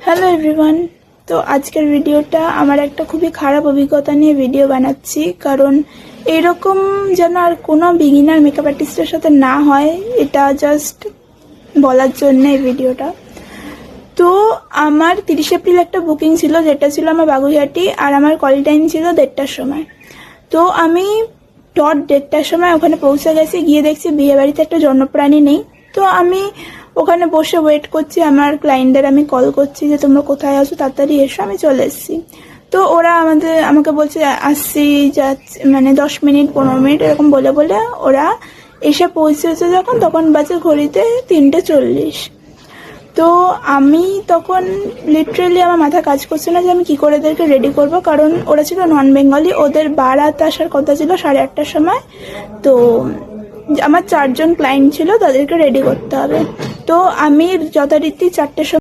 Hello everyone. তো আজকের ভিডিওটা আমার একটা খুবই খারাপ অভিজ্ঞতা নিয়ে ভিডিও বানাচ্ছি, কারণ এইরকম যেন আর কোনো বিগিনার মেকআপ আর্টিস্টের সাথে না হয়, এটা জাস্ট বলার জন্য এই ভিডিওটা। তো আমার 30 এপ্রিল একটা বুকিং ছিল, যেটা ছিল আমার বাগুইহাটি, আর আমার কল টাইম ছিল 1:30টার সময়। তো আমি ডট 1:30টার সময় ওখানে পৌঁছে গেছি, গিয়ে দেখছি বিয়ে বাড়িতে একটা জনপ্রাণী নেই। তো আমি ওখানে বসে ওয়েট করছি, আমার ক্লায়েন্টদের আমি কল করছি যে তোমরা কোথায় আছো, তাড়াতাড়ি এসো। আমি চলে এসেছি। তো ওরা আমাকে বলছে আসছি, যাচ্ছি, মানে 10 মিনিট 15 মিনিট এরকম বলে বলে ওরা এসে পৌঁছেছে যখন, তখন বাজে ঘড়িতে 3:40। তো আমি তখন লিটারেলি আমার মাথা কাজ করছে না যে আমি কি করে এদেরকে রেডি করব, কারণ ওরা ছিল নন বেঙ্গলি, ওদের বারাত আসার কথা ছিল 8:30টার সময়। তো আমার 4 জন ক্লায়েন্ট ছিল, তাদেরকে রেডি করতে হবে। তো আমি যথারীতি 4টের সময়